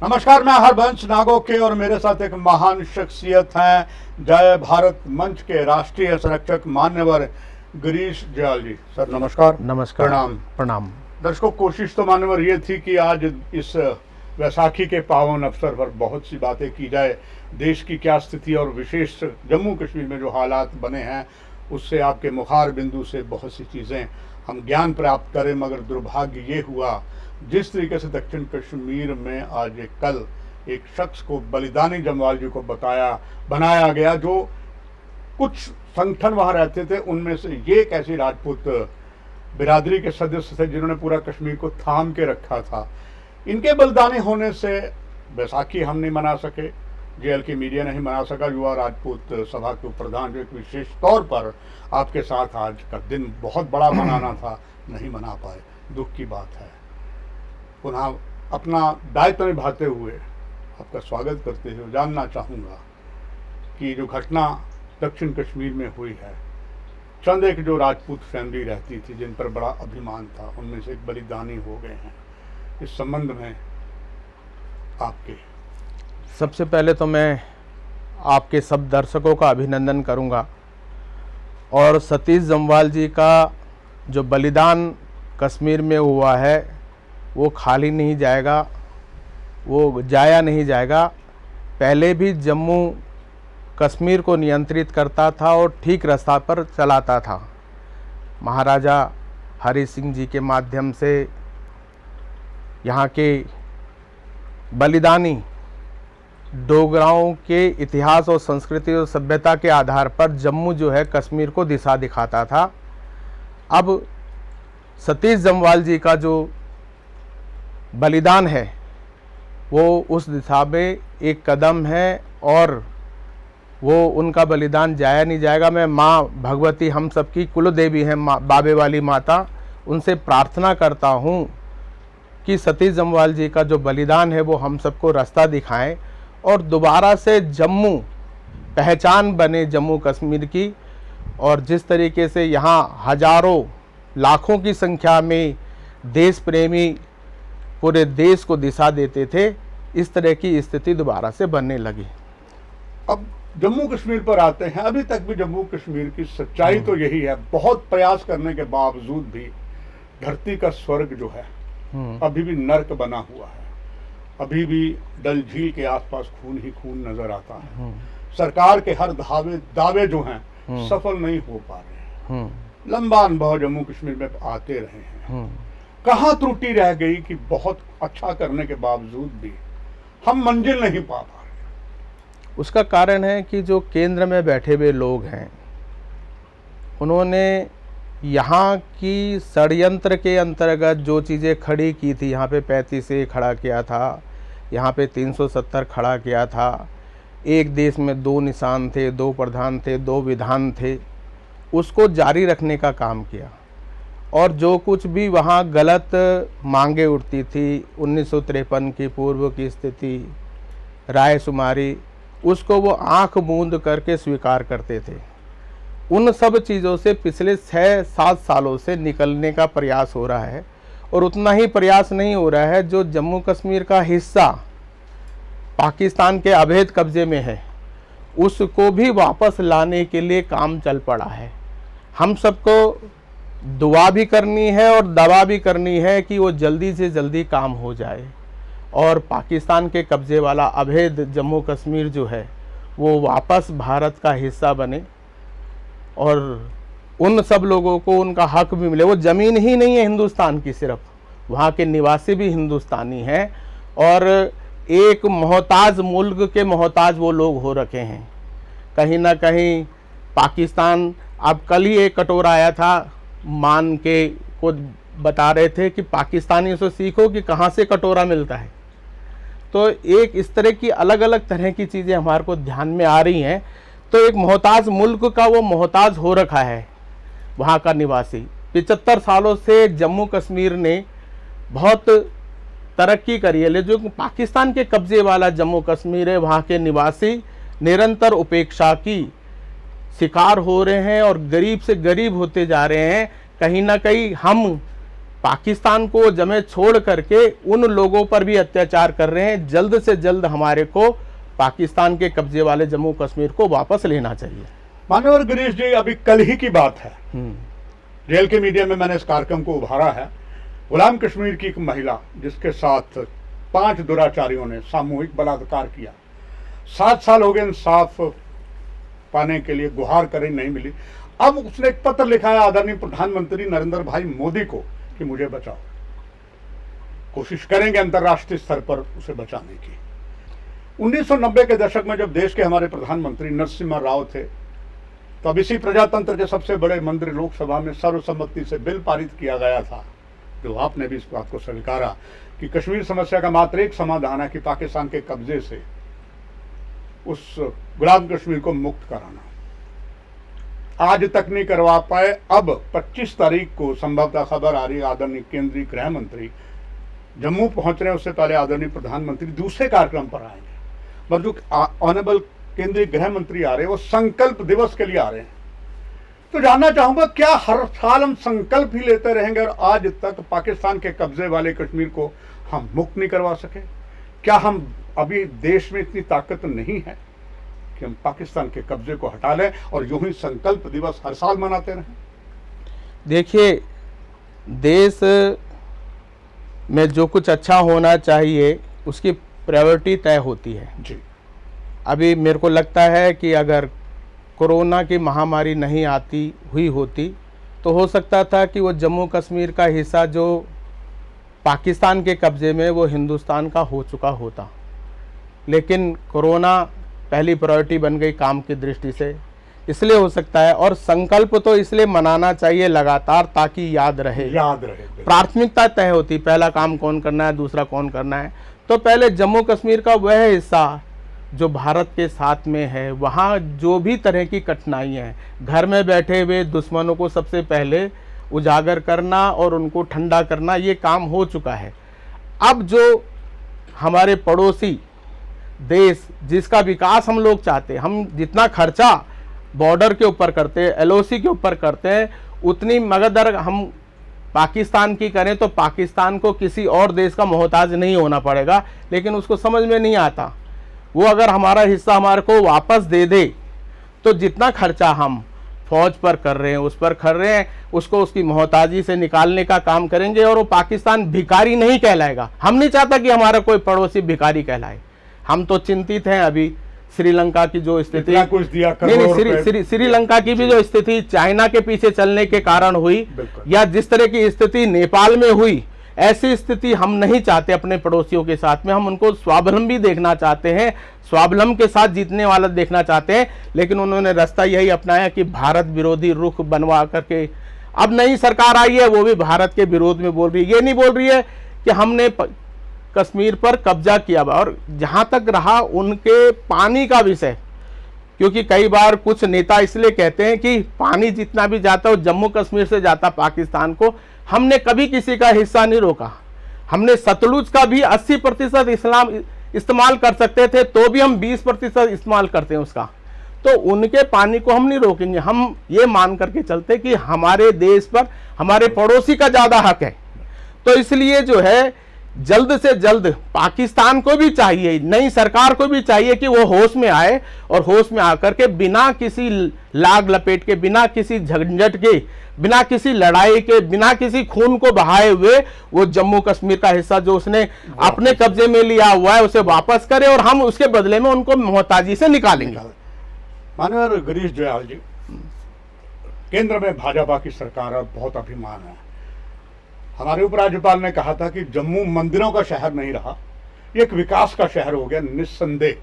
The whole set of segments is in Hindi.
नमस्कार, मैं हरबंश नागोके और मेरे साथ एक महान शख्सियत हैं जय भारत मंच के राष्ट्रीय संरक्षक मान्यवर गिरीश जयाल जी। सर नमस्कार। नमस्कार। प्रणाम। प्रणाम। दर्शकों, कोशिश तो मान्यवर ये थी कि आज इस वैसाखी के पावन अवसर पर बहुत सी बातें की जाए। देश की क्या स्थिति और विशेष जम्मू कश्मीर में जो हालात बने हैं उससे आपके मुखार बिंदु से बहुत सी चीज़ें हम ज्ञान प्राप्त करें, मगर दुर्भाग्य ये हुआ जिस तरीके से दक्षिण कश्मीर में आज कल एक शख्स को बलिदानी जम्वाल जी को बनाया गया। जो कुछ संगठन वहाँ रहते थे उनमें से ये एक ऐसी राजपूत बिरादरी के सदस्य थे जिन्होंने पूरा कश्मीर को थाम के रखा था। इनके बलिदानी होने से बैसाखी हम नहीं मना सके, जेएल की मीडिया नहीं मना सका, युवा राजपूत सभा के प्रधान जो एक विशेष तौर पर आपके साथ आज का दिन बहुत बड़ा मनाना था, नहीं मना पाए। दुख की बात है। पुनः अपना दायित्व निभाते हुए आपका स्वागत करते हुए जानना चाहूँगा कि जो घटना दक्षिण कश्मीर में हुई है, चंद एक जो राजपूत फैमिली रहती थी जिन पर बड़ा अभिमान था, उनमें से एक बलिदानी हो गए हैं। इस संबंध में आपके सबसे पहले तो मैं आपके सब दर्शकों का अभिनंदन करूंगा और सतीश जम्वाल जी का जो बलिदान कश्मीर में हुआ है वो खाली नहीं जाएगा, वो जाया नहीं जाएगा। पहले भी जम्मू कश्मीर को नियंत्रित करता था और ठीक रास्ता पर चलाता था। महाराजा हरि सिंह जी के माध्यम से यहाँ के बलिदानी डोगराओं के इतिहास और संस्कृति और सभ्यता के आधार पर जम्मू जो है कश्मीर को दिशा दिखाता था। अब सतीश जम्वाल जी का जो बलिदान है वो उस दिशा में एक कदम है और वो उनका बलिदान जाया नहीं जाएगा। मैं माँ भगवती हम सबकी कुल देवी हैं, बाबे वाली माता, उनसे प्रार्थना करता हूँ कि सतीश जम्वाल जी का जो बलिदान है वो हम सबको रास्ता दिखाएं और दोबारा से जम्मू पहचान बने जम्मू कश्मीर की। और जिस तरीके से यहाँ हजारों लाखों की संख्या में देश प्रेमी पूरे देश को दिशा देते थे, इस तरह की स्थिति दोबारा से बनने लगी। अब जम्मू कश्मीर पर आते हैं। अभी तक भी जम्मू कश्मीर की सच्चाई तो यही है, बहुत प्रयास करने के बावजूद भी धरती का स्वर्ग जो है अभी भी नर्क बना हुआ है। अभी भी डल झील के आसपास खून ही खून नजर आता है। सरकार के हर दावे जो हैं सफल नहीं हो पा रहे हैं। लंबा अनुभव जम्मू कश्मीर में आते रहे हैं। कहाँ त्रुटि रह गई कि बहुत अच्छा करने के बावजूद भी हम मंजिल नहीं पा रहे? उसका कारण है कि जो केंद्र में बैठे हुए लोग हैं उन्होंने यहाँ की षड्यंत्र के अंतर्गत जो चीज़ें खड़ी की थी, यहाँ पे 35A खड़ा किया था, यहाँ पे 370 खड़ा किया था, एक देश में 2 निशान थे, 2 प्रधान थे, 2 विधान थे, उसको जारी रखने का काम किया। और जो कुछ भी वहाँ गलत मांगे उठती थी, 1953 की पूर्व की स्थिति, रायशुमारी, उसको वो आंख मूंद करके स्वीकार करते थे। उन सब चीज़ों से पिछले 6-7 सालों से निकलने का प्रयास हो रहा है। और उतना ही प्रयास नहीं हो रहा है, जो जम्मू कश्मीर का हिस्सा पाकिस्तान के अवैध कब्जे में है उसको भी वापस लाने के लिए काम चल पड़ा है। हम सबको दुआ भी करनी है और दवा भी करनी है कि वो जल्दी से जल्दी काम हो जाए और पाकिस्तान के कब्जे वाला अवैध जम्मू कश्मीर जो है वो वापस भारत का हिस्सा बने और उन सब लोगों को उनका हक भी मिले। वो ज़मीन ही नहीं है हिंदुस्तान की, सिर्फ वहाँ के निवासी भी हिंदुस्तानी हैं और एक मोहताज मुल्क के मोहताज वो लोग हो रखे हैं। कहीं ना कहीं पाकिस्तान, अब कल ही एक कटोरा आया था, मान के को बता रहे थे कि पाकिस्तानियों से सीखो कि कहाँ से कटोरा मिलता है। तो एक इस तरह की अलग अलग तरह की चीज़ें हमारे को ध्यान में आ रही हैं। तो एक मोहताज मुल्क का वो मोहताज हो रखा है वहाँ का निवासी। 75 सालों से जम्मू कश्मीर ने बहुत तरक्की करी है, लेकिन जो पाकिस्तान के कब्जे वाला जम्मू कश्मीर है वहाँ के निवासी निरंतर उपेक्षा की शिकार हो रहे हैं और गरीब से गरीब होते जा रहे हैं। कहीं ना कहीं हम पाकिस्तान को जमे छोड़ करके उन लोगों पर भी अत्याचार कर रहे हैं। जल्द से जल्द हमारे को पाकिस्तान के कब्जे वाले जम्मू कश्मीर को वापस लेना चाहिए। मानवर गिरीश जी, अभी कल ही की बात है, जेल के मीडिया में मैंने इस कार्यक्रम को उभारा है। गुलाम कश्मीर की एक महिला जिसके साथ 5 दुराचारियों ने सामूहिक बलात्कार किया, 7 साल हो गए इंसाफ पाने के लिए गुहार करें, नहीं मिली। अब उसने एक पत्र लिखा है आदरणीय प्रधानमंत्री नरेंद्र भाई मोदी को कि मुझे बचाओ। कोशिश करेंगे अंतर्राष्ट्रीय स्तर पर उसे बचाने की। 1990 के दशक में जब देश के हमारे प्रधानमंत्री नरसिम्हा राव थे, तब इसी प्रजातंत्र के सबसे बड़े मंत्री लोकसभा में सर्वसम्मति से बिल पारित किया गया था, जो आपने भी इस बात को स्वीकारा कि कश्मीर समस्या का मात्र एक समाधान है कि पाकिस्तान के कब्जे से उस गुलाम कश्मीर को मुक्त कराना। आज तक नहीं करवा पाए। अब 25 तारीख को संभवतः खबर आ रही है आदरणीय केंद्रीय गृह मंत्री जम्मू पहुंच रहे हैं। उससे पहले आदरणीय प्रधानमंत्री दूसरे कार्यक्रम पर आएंगे। पर जो ऑनरेबल केंद्रीय गृह मंत्री आ रहे हैं वो संकल्प दिवस के लिए आ रहे हैं। तो जानना चाहूंगा, क्या हर साल हम संकल्प ही लेते रहेंगे और आज तक पाकिस्तान के कब्जे वाले कश्मीर को हम मुक्त नहीं करवा सके? क्या हम अभी देश में इतनी ताकत नहीं है कि हम पाकिस्तान के कब्जे को हटा लें और यूं ही संकल्प दिवस हर साल मनाते रहें? देखिए, देश में जो कुछ अच्छा होना चाहिए उसकी प्रायोरिटी तय होती है जी। अभी मेरे को लगता है कि अगर कोरोना की महामारी नहीं आती हुई होती तो हो सकता था कि वो जम्मू कश्मीर का हिस्सा जो पाकिस्तान के कब्जे में वो हिंदुस्तान का हो चुका होता। लेकिन कोरोना पहली प्रायोरिटी बन गई काम की दृष्टि से, इसलिए हो सकता है। और संकल्प तो इसलिए मनाना चाहिए लगातार ताकि याद रहे। प्राथमिकता तय होती, पहला काम कौन करना है, दूसरा कौन करना है। तो पहले जम्मू कश्मीर का वह हिस्सा जो भारत के साथ में है, वहाँ जो भी तरह की कठिनाई है, घर में बैठे हुए दुश्मनों को सबसे पहले उजागर करना और उनको ठंडा करना, ये काम हो चुका है। अब जो हमारे पड़ोसी देश जिसका विकास हम लोग चाहते हैं, हम जितना खर्चा बॉर्डर के ऊपर करते हैं, LOC के ऊपर करते हैं, उतनी मगर हम पाकिस्तान की करें तो पाकिस्तान को किसी और देश का मोहताज नहीं होना पड़ेगा। लेकिन उसको समझ में नहीं आता। वो अगर हमारा हिस्सा हमारे को वापस दे दे तो जितना खर्चा हम फौज पर कर रहे हैं, उस पर कर रहे हैं, उसको उसकी मोहताजी से निकालने का काम करेंगे और वो पाकिस्तान भिखारी नहीं कहलाएगा। हम नहीं चाहता कि हमारा कोई पड़ोसी भिखारी कहलाए। हम तो चिंतित हैं अभी श्रीलंका की जो स्थिति, श्रीलंका की भी जो स्थिति चाइना के पीछे चलने के कारण हुई, या जिस तरह की स्थिति नेपाल में हुई, ऐसी स्थिति हम नहीं चाहते अपने पड़ोसियों के साथ में। हम उनको स्वावलंबी देखना चाहते हैं, स्वावलंबन के साथ जीतने वाला देखना चाहते हैं। लेकिन उन्होंने रास्ता यही अपनाया कि भारत विरोधी रुख बनवा करके अब नई सरकार आई है, वो भी भारत के विरोध में बोल रही है। ये नहीं बोल रही है कि हमने कश्मीर पर कब्जा किया। और जहां तक रहा उनके पानी का विषय, क्योंकि कई बार कुछ नेता इसलिए कहते हैं कि पानी जितना भी जाता है जम्मू कश्मीर से जाता पाकिस्तान को। हमने कभी किसी का हिस्सा नहीं रोका। हमने सतलुज का भी 80% इस्तेमाल कर सकते थे, तो भी हम 20% इस्तेमाल करते हैं उसका। तो उनके पानी को हम नहीं रोकेंगे। हम ये मान करके चलते कि हमारे देश पर हमारे पड़ोसी का ज़्यादा हक है। तो इसलिए जो है जल्द से जल्द पाकिस्तान को भी चाहिए, नई सरकार को भी चाहिए कि वो होश में आए और होश में आकर के बिना किसी लाग लपेट के, बिना किसी झंझट के, बिना किसी लड़ाई के, बिना किसी खून को बहाए हुए वो जम्मू कश्मीर का हिस्सा जो उसने अपने कब्जे में लिया हुआ है उसे वापस करे और हम उसके बदले में उनको मोहताजी से निकालेंगे। माननीय गिरीश दयाल जी, केंद्र में भाजपा की सरकार और बहुत अभिमान है। हमारे उपराज्यपाल ने कहा था कि जम्मू मंदिरों का शहर नहीं रहा, ये एक विकास का शहर हो गया। निस्संदेह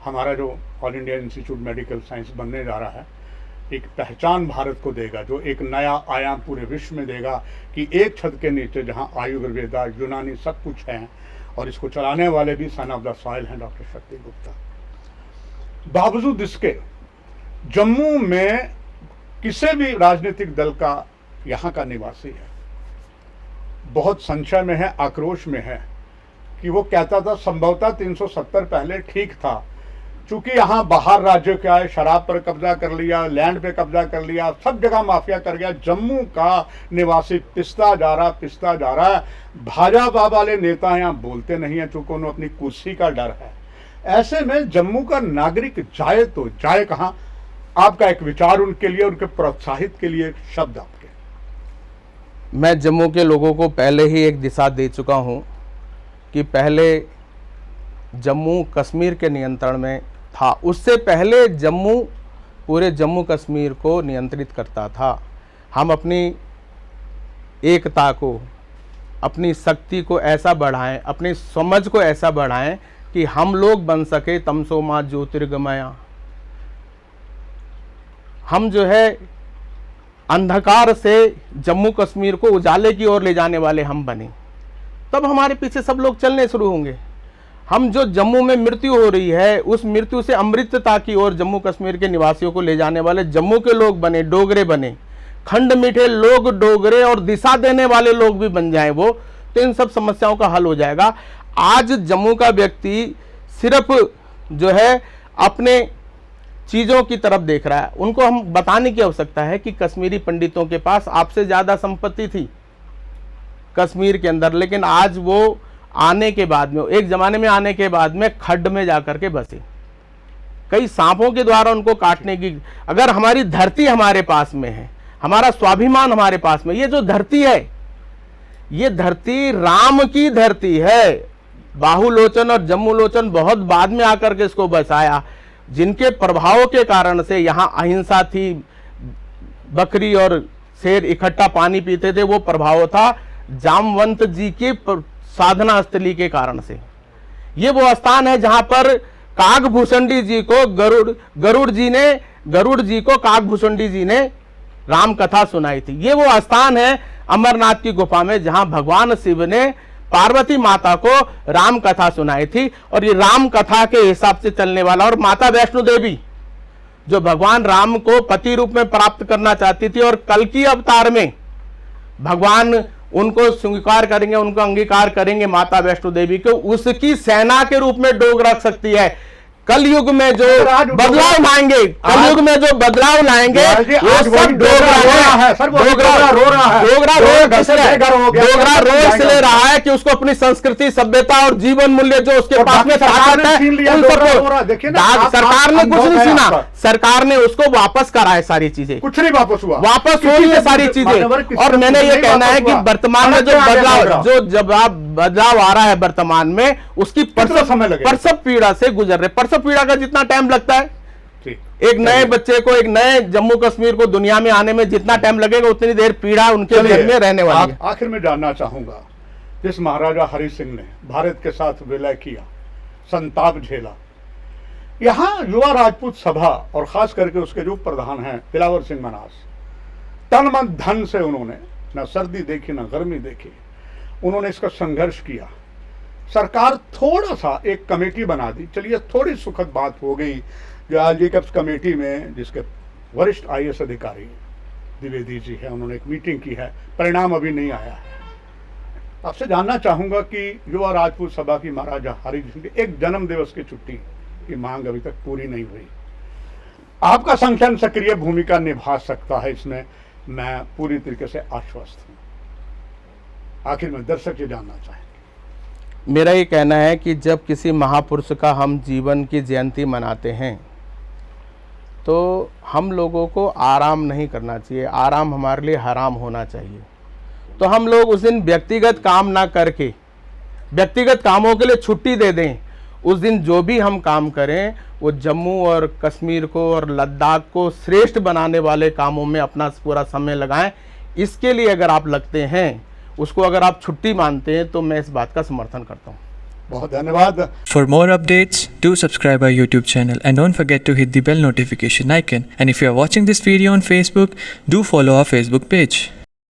हमारा जो all India institute medical science बनने जा रहा है, एक पहचान भारत को देगा, जो एक नया आयाम पूरे विश्व में देगा कि एक छत के नीचे जहां आयुर्वेदा, यूनानी सब कुछ है और इसको चलाने वाले भी सन ऑफ द सॉइल हैं डॉक्टर शक्ति गुप्ता। बावजूद इसके जम्मू में किसी भी राजनीतिक दल का यहाँ का निवासी है बहुत संशय में है, आक्रोश में है कि वो कहता था संभवतः 370 पहले ठीक था, चूंकि यहाँ बाहर राज्यों के आए, शराब पर कब्जा कर लिया, लैंड पे कब्जा कर लिया, सब जगह माफिया कर गया। जम्मू का निवासी पिसता जा रहा है। भाजपा वाले नेता यहाँ बोलते नहीं है, चूंकि उन्हें अपनी कुर्सी का डर है। ऐसे में जम्मू का नागरिक जाए तो जाए कहाँ? आपका एक विचार उनके लिए, उनके प्रोत्साहित के लिए, एक शब्द आपके। मैं जम्मू के लोगों को पहले ही एक दिशा दे चुका हूँ कि पहले जम्मू कश्मीर के नियंत्रण में था। उससे पहले जम्मू पूरे जम्मू कश्मीर को नियंत्रित करता था। हम अपनी एकता को, अपनी शक्ति को ऐसा बढ़ाएं, अपनी समझ को ऐसा बढ़ाएं कि हम लोग बन सके तमसो मा ज्योतिर्गमया। हम जो है अंधकार से जम्मू कश्मीर को उजाले की ओर ले जाने वाले हम बने, तब हमारे पीछे सब लोग चलने शुरू होंगे। हम जो जम्मू में मृत्यु हो रही है, उस मृत्यु से अमृतता की ओर जम्मू कश्मीर के निवासियों को ले जाने वाले जम्मू के लोग बने, डोगरे बने, खंड मीठे लोग डोगरे और दिशा देने वाले लोग भी बन जाएं वो, तो इन सब समस्याओं का हल हो जाएगा। आज जम्मू का व्यक्ति सिर्फ जो है अपने चीज़ों की तरफ देख रहा है। उनको हम बताने की आवश्यकता है कि कश्मीरी पंडितों के पास आपसे ज़्यादा संपत्ति थी कश्मीर के अंदर, लेकिन आज वो आने के बाद में, एक ज़माने में आने के बाद में खड्ड में जाकर के बसे, कई सांपों के द्वारा उनको काटने की। अगर हमारी धरती हमारे पास में है, हमारा स्वाभिमान हमारे पास में, ये जो धरती है, ये धरती राम की धरती है। बाहुलोचन और जम्मूलोचन बहुत बाद में आकर के इसको बसाया, जिनके प्रभाव के कारण से यहाँ अहिंसा थी, बकरी और शेर इकट्ठा पानी पीते थे, वो प्रभाव था जामवंत जी की साधना स्थली के कारण से। ये वो स्थान है जहां पर काकभूषणी जी को गरुड़ जी को काकभूषणी जी ने राम कथा सुनाई थी। ये वो स्थान है अमरनाथ की गुफा में जहां भगवान शिव ने पार्वती माता को राम कथा सुनाई थी। और ये राम कथा के हिसाब से चलने वाला, और माता वैष्णो देवी जो भगवान राम को पति रूप में प्राप्त करना चाहती थी, और कल की अवतार में भगवान उनको स्वीकार करेंगे, उनको अंगीकार करेंगे माता वैष्णो देवी को, उसकी सेना के रूप में डोग रख सकती है। कलयुग में जो बदलाव लाएंगे, कलयुग में जो बदलाव लाएंगे, वो सब डोगरा रोज ले रहा है कि उसको अपनी संस्कृति, सभ्यता और जीवन मूल्य जो उसके पास में ताकत है, सरकार ने कुछ नहीं छीना, सरकार ने उसको वापस कराए। सारी चीजें कुछ नहीं वापस हुआ, वापस हो रही है सारी चीजें। और मैंने ये कहना है कि वर्तमान में जो बदलाव, जो जब बदलाव आ रहा है वर्तमान में, उसकी प्रसव पीड़ा से गुजर रहे। प्रसव पीड़ा का जितना टाइम लगता है, एक नए बच्चे को, एक नए जम्मू कश्मीर को दुनिया में आने में जितना टाइम लगेगा, उतनी देर पीड़ा उनके घर में रहने वाली है। आखिर में जानना चाहूंगा, जिस महाराजा हरि सिंह ने भारत के साथ विलय किया, संताप झेला, यहाँ युवा राजपूत सभा और खास करके उसके जो प्रधान हैं दिलावर सिंह मनास, तन मन धन से उन्होंने न सर्दी देखी न गर्मी देखी, उन्होंने इसका संघर्ष किया। सरकार थोड़ा सा एक कमेटी बना दी। चलिए, थोड़ी सुखद बात हो गई जो आज एक कमेटी में जिसके वरिष्ठ IAS अधिकारी द्विवेदी जी है, उन्होंने एक मीटिंग की है, परिणाम अभी नहीं आया है। आपसे जानना चाहूंगा कि युवा राजपूत सभा की महाराजा हरि सिंह की एक जन्म दिवस की छुट्टी की मांग अभी तक पूरी नहीं हुई। आपका संगठन सक्रिय भूमिका निभा सकता है इसमें, मैं पूरी तरीके से आश्वस्त हूं। आखिर में दर्शक ये जानना चाहेंगे। मेरा ये कहना है कि जब किसी महापुरुष का हम जीवन की जयंती मनाते हैं, तो हम लोगों को आराम नहीं करना चाहिए, आराम हमारे लिए हराम होना चाहिए। तो हम लोग उस दिन व्यक्तिगत काम ना करके व्यक्तिगत कामों के लिए छुट्टी दे दें। उस दिन जो भी हम काम करें वो जम्मू और कश्मीर को और लद्दाख को श्रेष्ठ बनाने वाले कामों में अपना पूरा समय लगाएं। इसके लिए अगर आप लगते हैं, उसको अगर आप छुट्टी मानते हैं, तो मैं इस बात का समर्थन करता हूँ। बहुत धन्यवाद। For more updates, do subscribe our YouTube channel and don't forget to hit the bell notification icon. And if you are watching this video on Facebook, do follow our Facebook page.